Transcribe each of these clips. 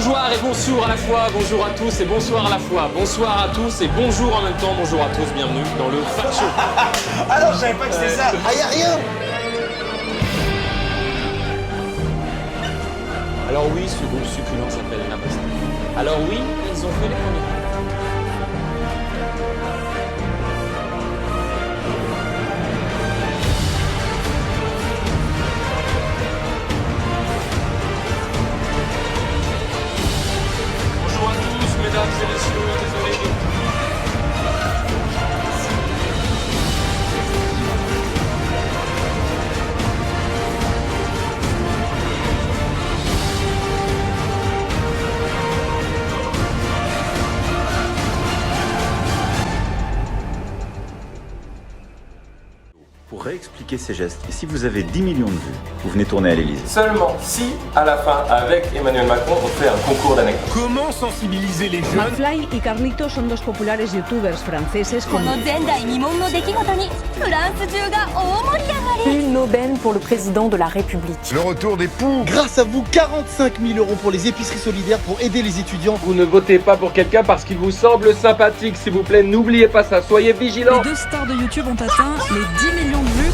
Bonjour et bonsoir à la fois, bonjour à tous et bonsoir à la fois, bonsoir à tous et bonjour en même temps, bonjour à tous, bienvenue dans le Fact Show. Ah non, je savais pas que c'était ça. Ah, y'a rien. Alors oui, ce groupe succulent s'appelle Namasté. Alors oui, ils ont fait les premiers. Bonjour à tous, mesdames et messieurs, désolé. Pour réexpliquer ces gestes, et si vous avez 10 millions de vues, vous venez tourner à l'Elysée. Seulement si, à la fin, avec Emmanuel Macron, on fait un concours d'anecdotes. Comment sensibiliser les jeunes? McFly y Carlito son dos populares youtubers franceses con Une aubaine pour le président de la République. Le retour des poux. Grâce à vous, 45 000 € pour les épiceries solidaires pour aider les étudiants. Vous ne votez pas pour quelqu'un parce qu'il vous semble sympathique, s'il vous plaît, n'oubliez pas ça, soyez vigilants. Les deux stars de YouTube ont atteint les 10 millions de vues.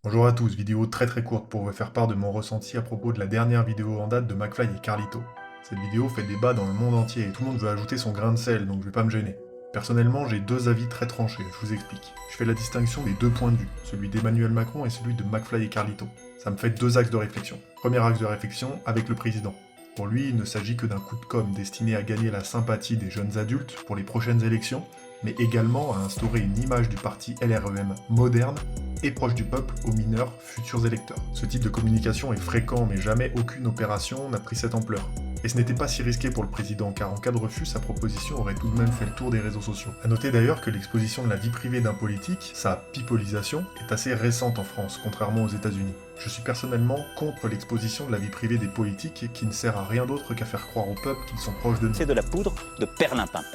Bonjour à tous, vidéo très courte pour vous faire part de mon ressenti à propos de la dernière vidéo en date de McFly et Carlito. Cette vidéo fait débat dans le monde entier et tout le monde veut ajouter son grain de sel, donc je vais pas me gêner. Personnellement, j'ai deux avis très tranchés, je vous explique. Je fais la distinction des deux points de vue, celui d'Emmanuel Macron et celui de McFly et Carlito. Ça me fait deux axes de réflexion. Premier axe de réflexion, avec le président. Pour lui, il ne s'agit que d'un coup de com' destiné à gagner la sympathie des jeunes adultes pour les prochaines élections, mais également à instaurer une image du parti LREM moderne et proche du peuple aux mineurs futurs électeurs. Ce type de communication est fréquent, mais jamais aucune opération n'a pris cette ampleur. Et ce n'était pas si risqué pour le président, car en cas de refus, sa proposition aurait tout de même fait le tour des réseaux sociaux. A noter d'ailleurs que l'exposition de la vie privée d'un politique, sa pipolisation, est assez récente en France, contrairement aux États-Unis. Je suis personnellement contre l'exposition de la vie privée des politiques, qui ne sert à rien d'autre qu'à faire croire au peuple qu'ils sont proches de nous. C'est de la poudre de perlimpinpin.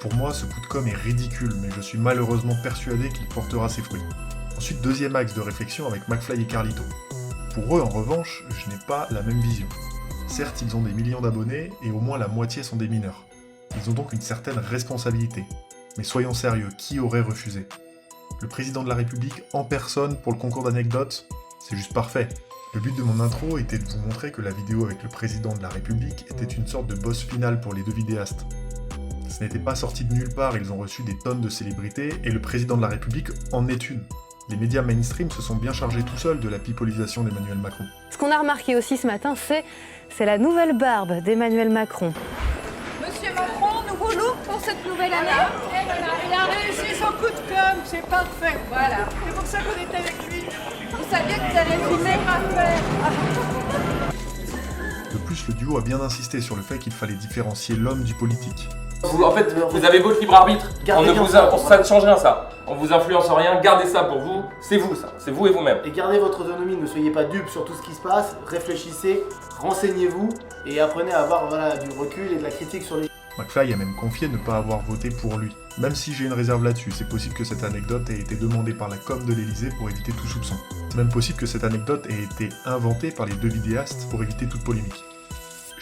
Pour moi, ce coup de com' est ridicule, mais je suis malheureusement persuadé qu'il portera ses fruits. Ensuite, deuxième axe de réflexion avec McFly et Carlito. Pour eux, en revanche, je n'ai pas la même vision. Certes, ils ont des millions d'abonnés, et au moins la moitié sont des mineurs. Ils ont donc une certaine responsabilité. Mais soyons sérieux, qui aurait refusé? Le président de la République en personne pour le concours d'anecdotes? C'est juste parfait. Le but de mon intro était de vous montrer que la vidéo avec le président de la République était une sorte de boss final pour les deux vidéastes. Ce n'était pas sorti de nulle part, ils ont reçu des tonnes de célébrités, et le président de la République en est une. Les médias mainstream se sont bien chargés tout seuls de la pipolisation d'Emmanuel Macron. Ce qu'on a remarqué aussi ce matin, c'est la nouvelle barbe d'Emmanuel Macron. Monsieur Macron, nouveau look pour cette nouvelle année. Et voilà, il a réussi son coup de com', c'est parfait. Voilà, c'est pour ça qu'on est avec lui. Vous saviez que ça résumait parfait. De plus, le duo a bien insisté sur le fait qu'il fallait différencier l'homme du politique. En fait, vous avez votre libre arbitre, ça ne change rien ça. On vous influence rien, gardez ça pour vous, c'est vous ça, c'est vous et vous-même. Et gardez votre autonomie, ne soyez pas dupes sur tout ce qui se passe, réfléchissez, renseignez-vous et apprenez à avoir du recul et de la critique sur les... McFly a même confié ne pas avoir voté pour lui. Même si j'ai une réserve là-dessus, c'est possible que cette anecdote ait été demandée par la com de l'Elysée pour éviter tout soupçon. C'est même possible que cette anecdote ait été inventée par les deux vidéastes pour éviter toute polémique.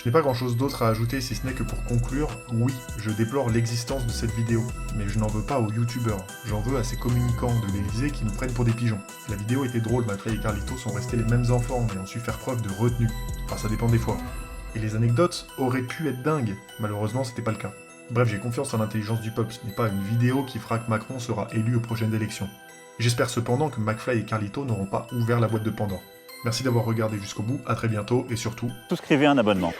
Je n'ai pas grand chose d'autre à ajouter si ce n'est que pour conclure, oui, je déplore l'existence de cette vidéo, mais je n'en veux pas aux youtubeurs, j'en veux à ces communicants de l'Elysée qui nous prennent pour des pigeons. La vidéo était drôle, McFly et Carlito sont restés les mêmes enfants, mais ont su faire preuve de retenue. Enfin, ça dépend des fois. Et les anecdotes auraient pu être dingues, malheureusement c'était pas le cas. Bref, j'ai confiance en l'intelligence du peuple, ce n'est pas une vidéo qui fera que Macron sera élu aux prochaines élections. J'espère cependant que McFly et Carlito n'auront pas ouvert la boîte de Pandore. Merci d'avoir regardé jusqu'au bout, à très bientôt et surtout... Souscrivez un abonnement.